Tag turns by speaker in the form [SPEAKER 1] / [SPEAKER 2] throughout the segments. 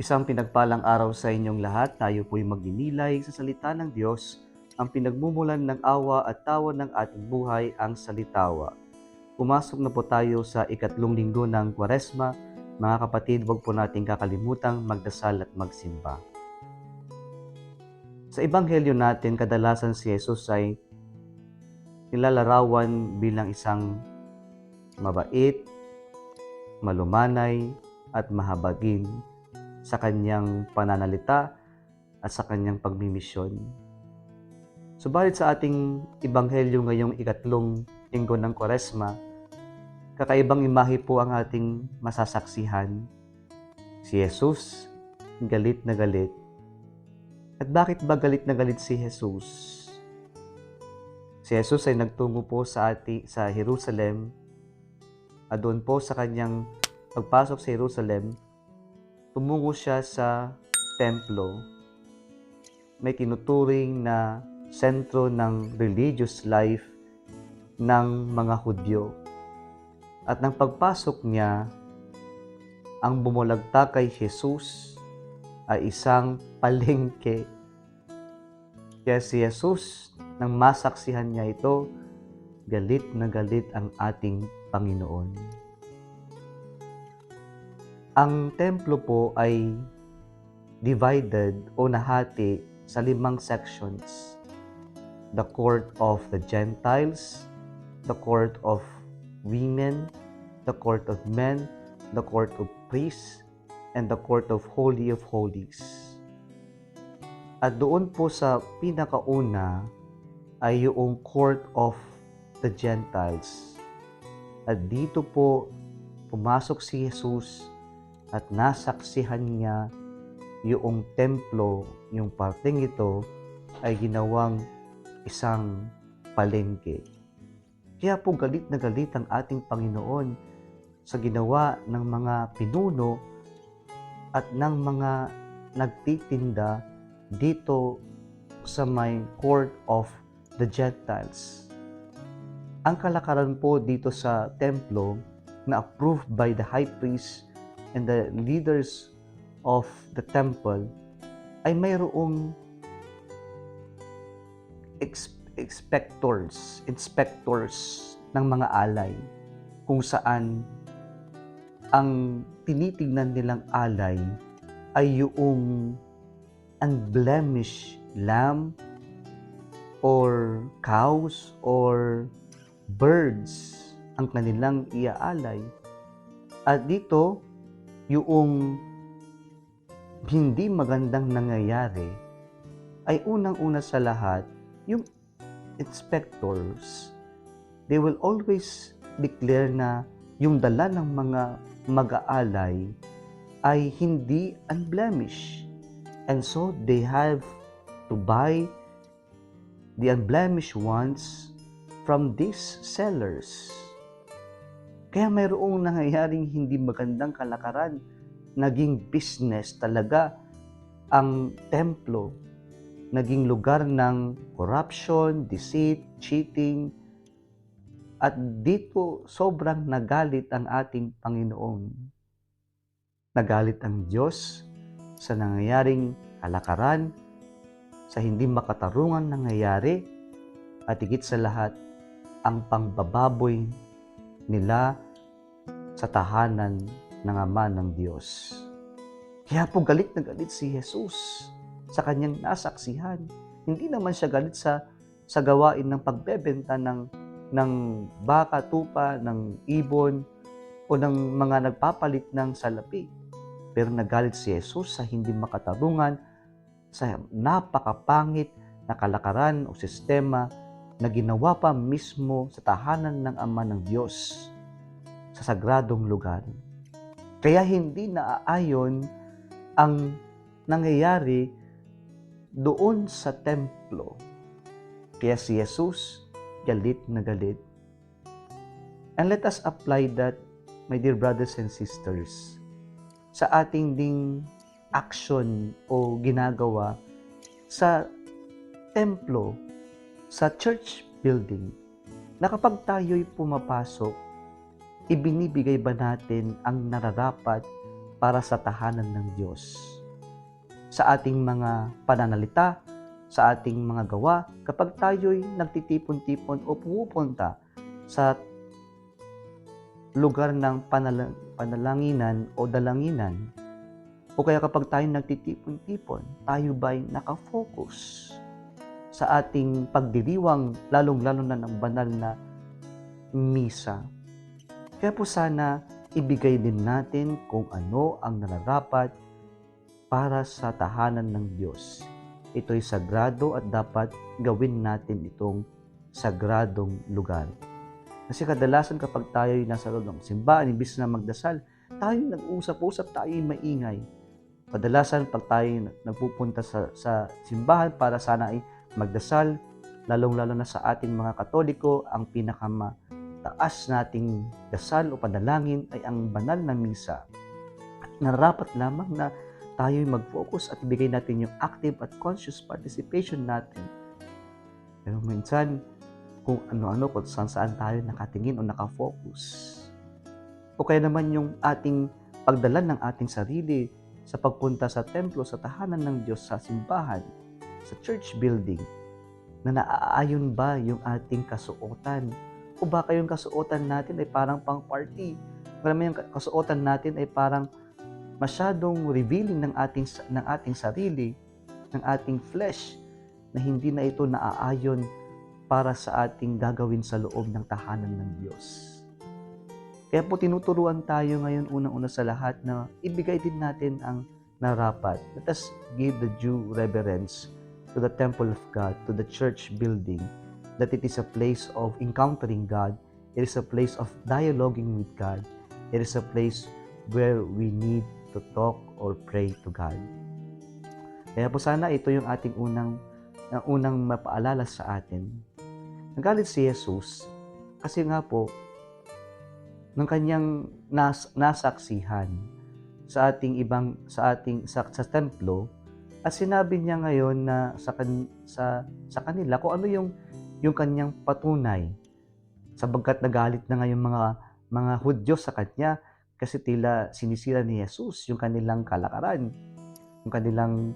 [SPEAKER 1] Isang pinagpalang araw sa inyong lahat. Tayo po'y magninilay sa salita ng Diyos, ang pinagmumulan ng awa at tawa ng ating buhay, ang salitawa. Pumasok na po tayo sa ikatlong linggo ng Kwaresma. Mga kapatid, huwag po nating kakalimutang magdasal at magsimba. Sa ebanghelyo natin, kadalasan si Jesus ay nilalarawan bilang isang mabait, malumanay at mahabagin sa kanyang pananalita at sa kanyang pagmimisyon. Subalit sa ating ebanghelyo ngayong ikatlong linggo ng Kwaresma, kakaibang imahe po ang ating masasaksihan. Si Jesus, galit na galit. At bakit ba galit na galit si Jesus? Si Jesus ay nagtungo po sa Jerusalem, at doon po sa kanyang pagpasok sa Jerusalem, tumungo siya sa templo. May tinuturing na sentro ng religious life ng mga Hudyo. At nang pagpasok niya, ang bumulagta kay Jesus ay isang palengke. Kaya si Jesus, nang masaksihan niya ito, galit na galit ang ating Panginoon. Ang templo po ay divided o nahati sa 5 sections. The court of the Gentiles, the court of women, the court of men, the court of priests, and the court of Holy of Holies. At doon po sa pinakauna ay yung court of the Gentiles. At dito po pumasok si Jesus at nasaksihan niya yung templo, yung parteng ito ay ginawang isang palengke. Kaya po galit na galit ang ating Panginoon sa ginawa ng mga pinuno at ng mga nagtitinda dito sa may court of the Gentiles. Ang kalakaran po dito sa templo na approved by the high priest and the leaders of the temple ay mayroong inspectors ng mga alay, kung saan ang tinitingnan nilang alay ay yung unblemished lamb or cows or birds ang kanilang iaalay. At dito, yung hindi magandang nangyayari ay unang-una sa lahat, yung inspectors, they will always declare na yung dala ng mga mag-aalay ay hindi unblemished. And so, they have to buy the unblemished ones from these sellers. Kaya mayroong nangyayaring hindi magandang kalakaran, naging business talaga ang templo, naging lugar ng corruption, deceit, cheating, at dito sobrang nagalit ang ating Panginoon. Nagalit ang Diyos sa nangyayaring kalakaran, sa hindi makatarungan nangyayari, at higit sa lahat, ang pangbababoy nila sa tahanan ng Ama ng Diyos. Kaya po galit na galit si Jesus sa kanyang nasaksihan. Hindi naman siya galit sa gawain ng pagbebenta ng baka, tupa, ng ibon, o ng mga nagpapalit ng salapi. Pero nagalit si Jesus sa hindi makatarungan, sa napakapangit na kalakaran o sistema na ginawa pa mismo sa tahanan ng Ama ng Diyos, sa sagradong lugar. Kaya hindi naaayon ang nangyayari doon sa templo. Kaya si Jesus, galit na galit. And let us apply that, my dear brothers and sisters, sa ating ding action o ginagawa sa templo, sa church building, na kapag tayo'y pumapasok, ibinibigay ba natin ang nararapat para sa tahanan ng Diyos. Sa ating mga pananalita, sa ating mga gawa, kapag tayo'y nagtitipon-tipon o pumupunta sa lugar ng panalanginan o dalanginan, o kaya kapag tayo nagtitipon-tipon, tayo ba'y nakafocus sa ating pagdiriwang, lalong-lalo na ng banal na misa? Kaya po sana ibigay din natin kung ano ang nararapat para sa tahanan ng Diyos. Ito'y sagrado at dapat gawin natin itong sagradong lugar. Kasi kadalasan kapag tayo'y nasa loob ng simbahan, imbis na magdasal, tayo nag-uusap-usap, tayo'y maingay. Kadalasan pag tayo nagpupunta sa simbahan para sana ay magdasal, lalong-lalo na sa ating mga Katoliko, ang pinakamataas nating dasal o panalangin ay ang banal na misa. At nararapat lamang na tayo'y mag-focus at ibigay natin yung active at conscious participation natin. Pero minsan, kung ano-ano, kung saan tayo nakatingin o nakafocus. O kaya naman yung ating pagdala ng ating sarili sa pagpunta sa templo, sa tahanan ng Diyos, sa simbahan, sa church building, na naaayon ba yung ating kasuotan? O baka yung kasuotan natin ay parang pang-party? Marami yung kasuotan natin ay parang masyadong revealing ng ating sarili, ng ating flesh, na hindi na ito naaayon para sa ating gagawin sa loob ng tahanan ng Diyos. Kaya po tinuturuan tayo ngayon unang-una sa lahat na ibigay din natin ang narapat. Let us give the due reverence to the temple of God, to the church building, that it is a place of encountering God, it is a place of dialoguing with God, it is a place where we need to talk or pray to God. Kaya po sana ito yung ating unang mapaalala sa atin. Nagalit si Jesus kasi nga po ng kanyang nasaksihan sa sa templo, at sinabi niya ngayon na sa kanila kung ano yung kanyang patunay, sabagkat nagalit na ngayon mga Hudyo sa kanya kasi tila sinisira ni Jesus yung kanilang kalakaran, yung kanilang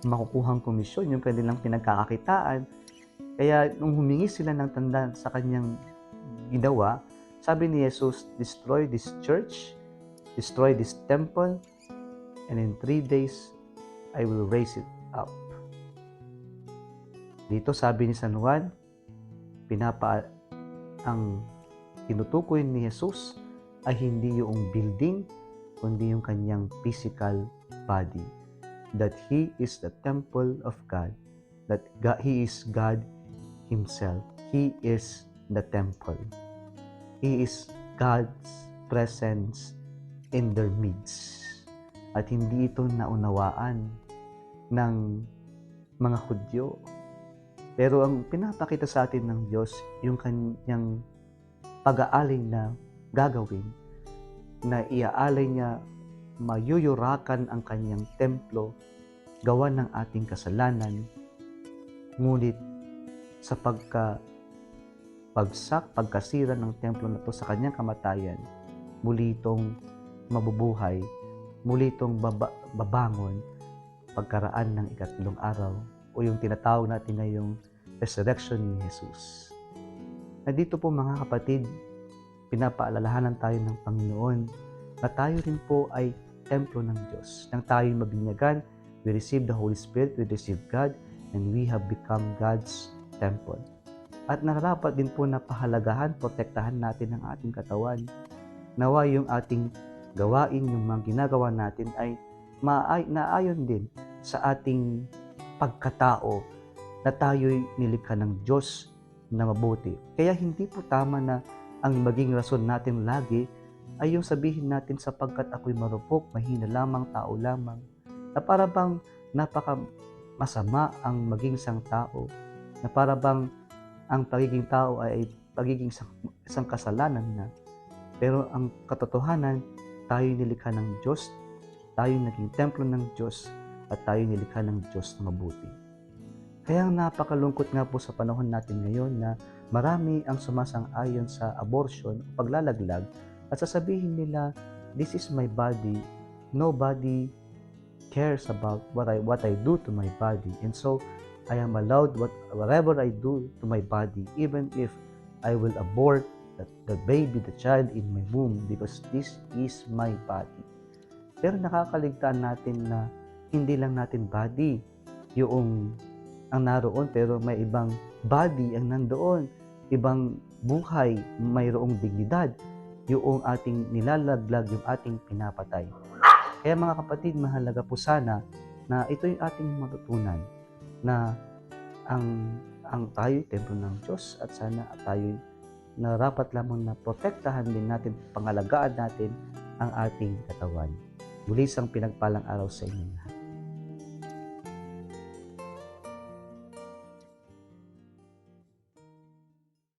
[SPEAKER 1] makukuhang komisyon, yung kanilang pinagkakakitaan. Kaya nung humingi sila ng tanda sa kanyang ginawa, sabi ni Jesus, destroy this church, destroy this temple, and in 3 days, I will raise it up. Dito sabi ni San Juan, ang tinutukoy ni Jesus ay hindi yung building, kundi yung kanyang physical body. That He is the temple of God, that He is God Himself. He is the temple. He is God's presence in their midst. At hindi ito naunawaan ng mga Hudyo. Pero ang pinapakita sa atin ng Diyos, yung kanyang pag-aalay na gagawin, na iaalay niya, mayuyurakan ang kanyang templo, gawa ng ating kasalanan, ngunit sa pagkasira ng templo na to sa kanyang kamatayan, muli itong mabubuhay, muli itong babangon pagkaraan ng ikatlong araw, o yung tinatawag natin ngayong resurrection ni Jesus. Na dito po mga kapatid, pinapaalalahanan tayo ng Panginoon na tayo rin po ay templo ng Diyos. Nang tayo mabinyagan, we receive the Holy Spirit, we receive God, and we have become God's temple. At nararapat din po na pahalagahan, protektahan natin ang ating katawan. Nawa yung ating gawain, yung mga ginagawa natin ay naayon din sa ating pagkatao na tayo'y nilikha ng Diyos na mabuti. Kaya hindi po tama na ang maging rason natin lagi ay yung sabihin natin sapagkat ako'y marupok, mahina lamang, tao lamang, na para bang napaka masama ang maging isang tao, na para bang ang pagiging tao ay pagiging isang kasalanan na. Pero ang katotohanan, tayo nilikha ng Diyos, tayo naging templo ng Diyos, at tayo nilikha ng Diyos na mabuti. Kaya napakalungkot nga po sa panahon natin ngayon na marami ang sumasang-ayon sa abortion o paglalaglag at sasabihin nila, this is my body, nobody cares about what I do to my body. And so I am allowed whatever I do to my body, even if I will abort the baby, the child in my womb, because this is my body. Pero nakakaligtaan natin na hindi lang natin body yung ang naroon, pero may ibang body ang nandoon, ibang buhay, mayroong dignidad, yung ating nilalaglag, yung ating pinapatay. Kaya mga kapatid, mahalaga po sana na ito yung ating matutunan na ang tayo'y templo ng Diyos at sana tayo'y narapat lamang na protektahan din natin, pangalagaan natin ang ating katawan. Muli isang pinagpalang araw sa inyo.